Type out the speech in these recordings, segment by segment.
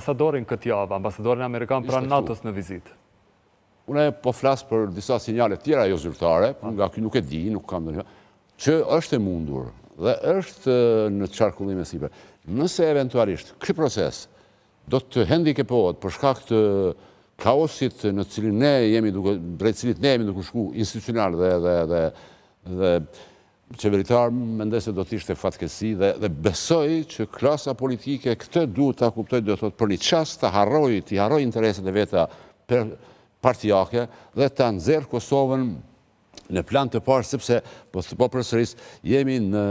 ambasadorin këtë javë, ambasadorin Amerikan pranë NATO-s në vizitë? Unë po flasë për disa sinjale tjera jo zyrtare, nga kjo nuk e di, nuk kam dhe një, që është e mundur dhe është në qarkullim e sipër. Nëse eventualisht ky proces do të handikepohet për shkak të kaosit në cilin ne jemi duke, drejt cilit ne jemi duke shku institucional dhe qeveritar, mendoj se do të ishte fatkesi dhe besoj që klasa politike këtë duhet ta kuptojë, do të thotë për një çast të harroj interesat e veta partijake dhe ta nxjerrë Kosovën në plan të parë, sepse po përsëris jemi në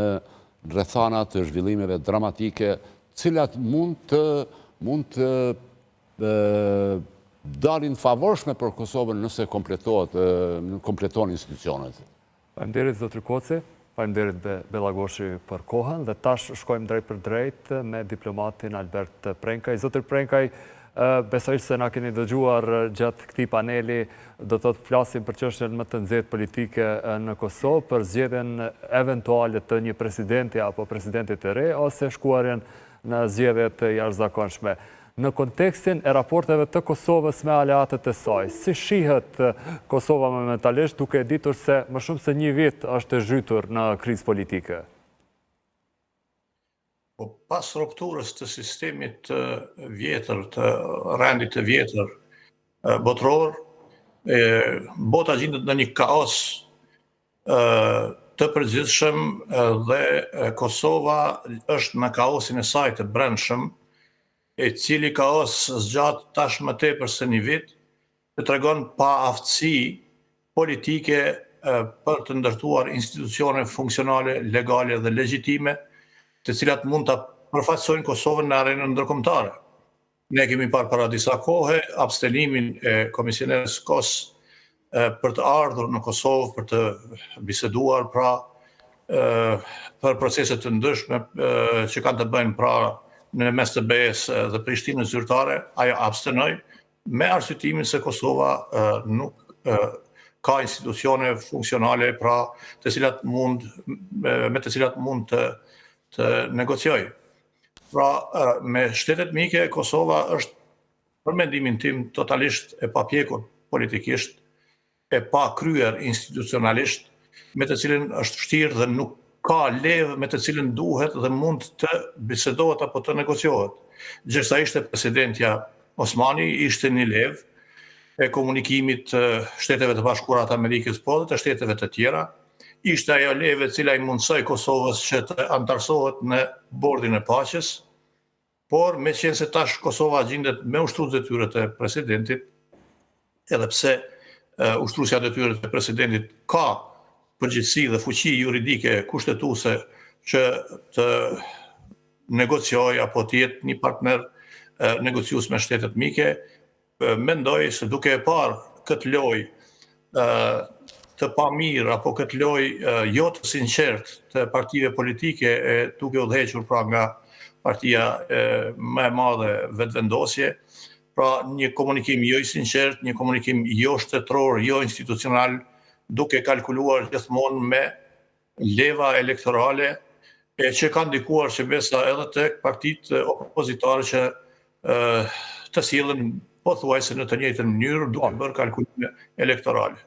rrethana të zhvillimeve dramatike, cilat mund të dalin favorshme për Kosovën nëse kompleton institucionet. Faleminderit zotër Koci, faleminderit Bellagoshi për kohën dhe tash shkojmë drejt për drejt me diplomatin Albert Prenkaj. Zotër Prenkaj, besoj se na keni dëgjuar gjatë këtij paneli, do të flasim për çështjen më të nxehtë politike në Kosovë, për zgjedhjen eventuale të një presidenti apo presidentit të re, ose shkuarjen në zgjedhje të jashtëzakonshme. Në kontekstin e raporteve të Kosovës me aleatët e saj, si shihet Kosova momentalisht, duke ditur se më shumë se një vit është e zhytur në krizë politike? Po pas rupturës të sistemit vjetër, të rendit të vjetër botëror, bota gjendet në një kaos të përgjithshëm dhe Kosova është në kaosin e saj të brendshëm, e cili kaos zgjat tash më tepër se një vit, që tregon pa aftësi politike për të ndërtuar institucione funksionale, legale dhe legjitime, të cilat mund të përfaqësojnë Kosovën në arenën ndërkombëtare. Ne kemi parë para disa kohe abstenimin e komisioneres KOS për të ardhur në Kosovë, për të biseduar për procese të ndryshme që kanë të bëjnë në mes të BE-s dhe Prishtinës zyrtare, ajo abstenoi me arsyetimin se Kosova nuk ka institucione funksionale me të cilat mund të negocioj. Pra, me shtetet mike, Kosova është, për mendimin tim, totalisht e papjekur politikisht, e pa kryer institucionalisht, me të cilin është vështirë dhe nuk ka levë me të cilin duhet dhe mund të bisedohet apo të negociohet. Gjërsa ishte presidentja Osmani, ishte një levë e komunikimit të Shteteve të Bashkuara të Amerikës, po dhe të shteteve të tjera, ishte ajo levë e cila i mundsoi Kosovës që të antarësohet në bordin e paqes, por me qenë se tash Kosova gjendet me ushtrues detyrat e presidentit, edhe pse ushtrusja detyrat e presidentit ka përgjithësi dhe fuqi juridike kushtetuese që të negocioj apo të jetë një partner negociues me shtetet mike, mendoj se duke e parë këtë lojë të pamirë apo këtë lojë jo të sinqert të partive politike duke udhëhequr pra nga partia më e madhe vetvendosje, pra një komunikim jo i sinqert, një komunikim jo shtetëror, jo institucional, duke kalkuluar gjithmonë me leva elektorale që kanë ndikuar që besa edhe tek partitë opozitare që të sillen pothuajse në të njëjtën mënyrë duke bërë kalkulime elektorale.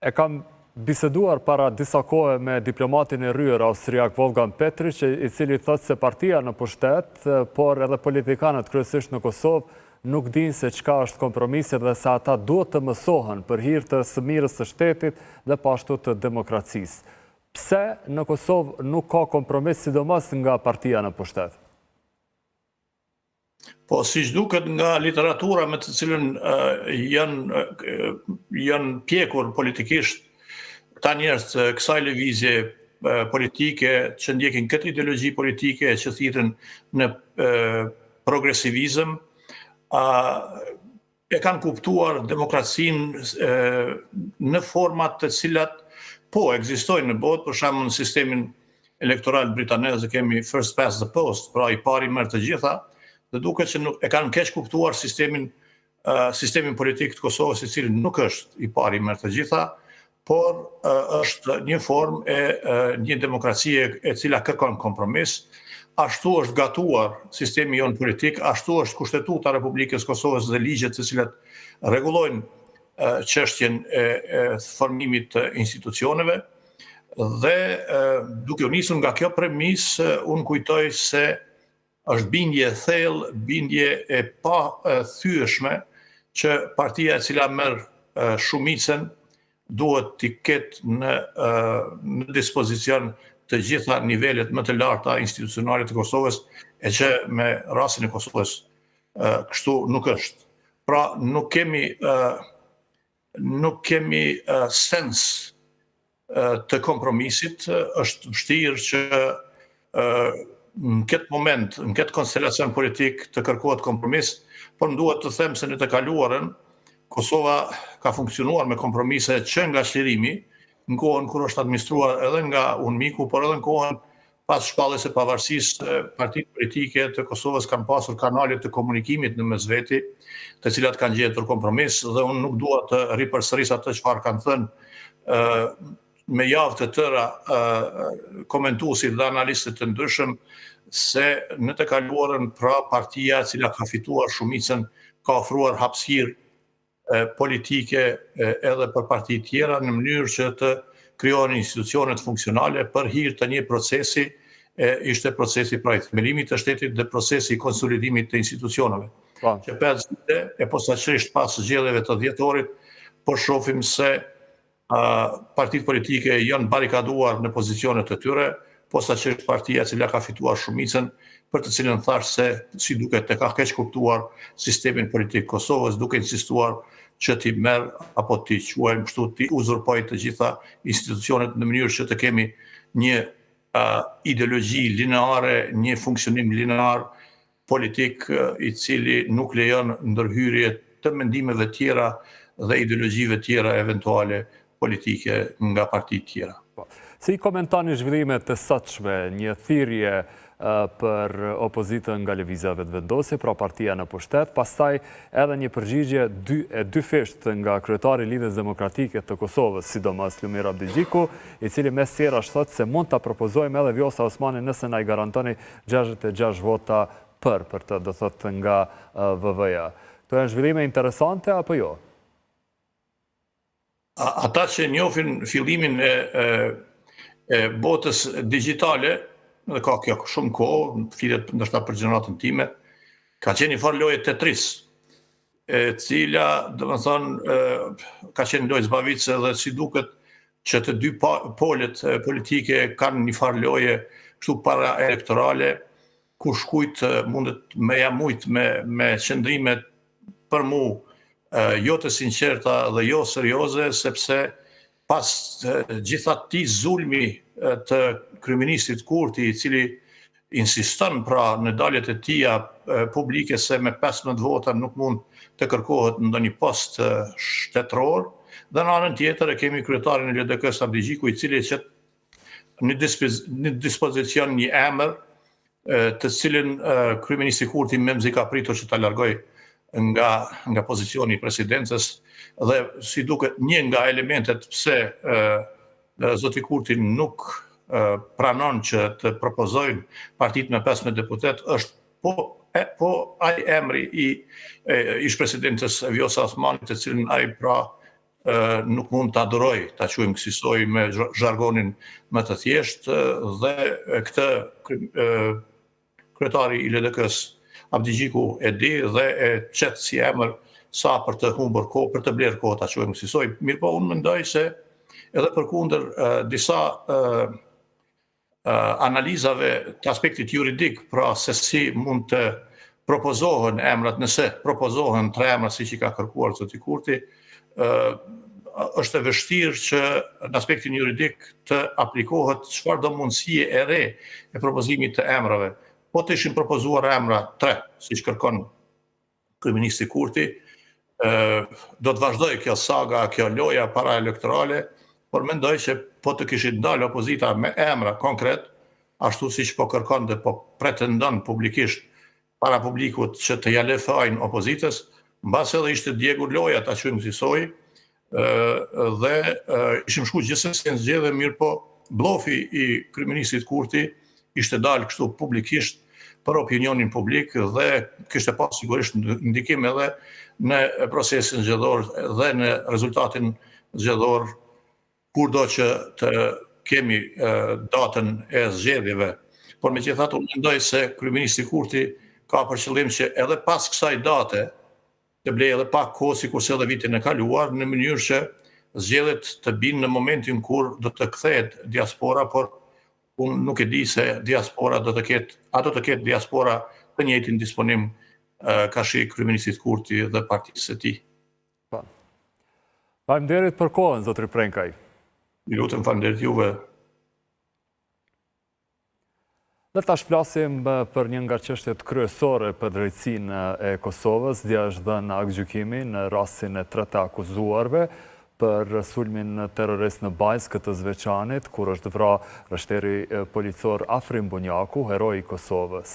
E kam biseduar para disa kohe me diplomatin e rryer austriak Wolfgang Petri, i cili thotë se partia në pushtet, por edhe politikanët kryesisht në Kosovë nuk dinë se çka është kompromisi dhe se ata duhet të mësohen për hir të së mirës së shtetit dhe po ashtu të demokracisë. Pse në Kosovë nuk ka kompromis, sidomos nga partia në pushtet? Po siç duket nga literatura me të cilën janë pjekur politikisht këta njerëz të kësaj lëvizje politike që ndjekin këtë ideologji politike që thirrën në progresivizëm, e kanë kuptuar demokracinë në format të cilat po ekzistojnë në botë, për shembull në sistemin elektoral britanez kemi first past the post, pra i pari merr të gjitha, dhe duket që e kanë keq kuptuar sistemin politik të Kosovës, i cili nuk është i pari merr të gjitha, por është një formë e një demokracie e cila kërkon kompromis. ashtu është gatuar sistemi jonë politik, ashtu është Kushtetuta e Republikës Kosovës dhe ligjet të cilat rregullojnë çështjen e formimit të institucioneve dhe duke u nisur nga kjo premis, unë kujtoj se është bindje e thellë, bindje e pa thyeshme që partia e cila merr shumicën duhet t'i ketë në dispozicion të gjitha nivelet më të larta institucionale të Kosovës, e që me rastin e Kosovës kështu nuk është. Pra nuk kemi sens të kompromisit, është vështirë që në këtë moment, në këtë konstelacion politik të kërkohet kompromis, por më duhet të them se në të kaluarën Kosova ka funksionuar me kompromise që nga çlirimi, në kohën kur është administruar edhe nga UNMIK-u, por edhe në kohën pas shpalljes së pavarësisë, partitë politike të Kosovës kanë pasur kanale të komunikimit në mes veti, të cilat kanë gjetur kompromis, dhe unë nuk dua të ripërsëris atë çfarë kanë thënë me javë të tëra komentuesit dhe analistët të ndryshëm, se në të kaluarën pra partia e cila ka fituar shumicën ka ofruar hapësirë politike edhe për parti tjera në mënyrë që të krijohen institucionet funksionale për hir të një procesi, ishte procesi pra i themelimit të shtetit dhe procesi i konsolidimit të institucioneve. Që 5 vite e posaçërisht pas zgjedhjeve të dhjetorit, po shohim se partitë politike janë barikaduar në pozicionet e tyre, posaçërisht partia e cila ka fituar shumicën, për të cilën thash se si duket e ka keq kuptuar sistemin politik Kosovës, duke insistuar që t'i merr apo t'i quajmë kështu, t'i uzurpoj të gjitha institucionet në mënyrë që të kemi një ideologji lineare, një funksionim linear politik i cili nuk lejon ndërhyrje të mendimeve tjera dhe ideologjive tjera eventuale politike nga partitë tjera. Si komentoni zhvillimet të sotshme, një thirrje për opozitën nga lëvizja vetëvendosje, pra partia në pushtet, pastaj edhe një përgjigje dyfisht nga kryetari i Lidhjes Demokratike të Kosovës, sidomos Lumir Abdigjiku, i cili mes tjerash thotë se mund ta propozojmë edhe Vjosa Osmani nëse na i garantoni 66 vota për të, do thotë nga VV-ja. Këto janë zhvillime interesante apo jo? Ata që njohin fillimin e botës digjitale, dhe ka kjo shumë kohë, flitet ndoshta për gjeneratën time, ka qenë një farë lojë Tetris, e cila, domethënë, ka qenë lojë zbavitse dhe si duket që të dy polet politike kanë një farë loje kështu para elektorale, ku shkujt mundet me jamujt me qëndrime për mu jo të sinqerta dhe jo serioze, sepse pas gjitha ti zulmi të kryeministit Kurti, i cili insiston pra në daljet e tija publike se me 15 vota nuk mund të kërkohet në ndonjë post shtetëror, dhe në anën tjetër e kemi kryetarin e LDK-s Abdigjiku, i cili qet në dispozicion një emër të cilin kryeministi Kurti memzi ka pritur që ta largoj nga pozicioni i presidencës, dhe si duket një nga elementet pse zoti Kurti nuk pranon që të propozojnë partitë me 15 deputet është po ai emri i ish-presidentës Vjosa Osmani, të cilin ai pra nuk mund ta aduroj, ta quajmë kësaj me zhargonin më të thjeshtë, dhe këtë kryetari i LDK-s Abdigjiku e di dhe e qet si emër sa për të humbur kohë, për të blerë kohë, ta quajmë kësaj. Mirëpo unë mendoj se edhe përkundër disa analizave të aspektit juridik, pra se si mund të propozohen emrat, nëse propozohen 3 emra siç i ka kërkuar zoti Kurti, është e vështirë që në aspektin juridik të aplikohet çfarëdo mundësie e re e propozimit të emrave. Po të ishin propozuar emra 3, siç kërkon kryeministi Kurti, do të vazhdoj kjo saga, kjo loja para elektorale, por mendoj që po të kishin dalë opozita me emra konkret, ashtu siç po kërkon dhe po pretendon publikisht para publikut që të ja lefojnë opozitës, mbase edhe ishte Diego Loja, ta quajmë kësaj, dhe ishim shku gjithsesi në zgjedhje, mirë po blofi i kryeministit Kurti ishte dalë kështu publikisht për opinionin publik dhe kishte pas sigurisht ndikim edhe në procesin zgjedhor dhe në rezultatin zgjedhor, kurdo që të kemi datën e zgjedhjeve. Por megjithatë unë mendoj se kryeministri Kurti ka për qëllim që edhe pas kësaj date të blej edhe pak kohë sikurse edhe vitin e kaluar, në mënyrë që zgjedhjet të binë në momentin kur do të kthehet diaspora, por unë nuk e di se diaspora do të ketë diaspora të njëjtin disponim kashi kryeministrit Kurti dhe partisë së tij. Faleminderit për kohën, zotëri Prenkaj. Ju lutem, faleminderit juve. Dhe tash flasim për një nga çështjet kryesore për drejtsinë e Kosovës, dia është dhënë aktgjykimi në rastin e 3 të akuzuarve për sulmin terrorist në Bajs këtë Zveçanit, kur është vrarë rështeri policor Afrim Bunjaku, heroi i Kosovës.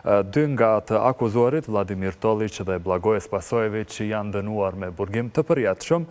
2 nga të akuzuarit, Vladimir Tolić dhe Blagoje Spasojević, janë dënuar me burgim të përjetshëm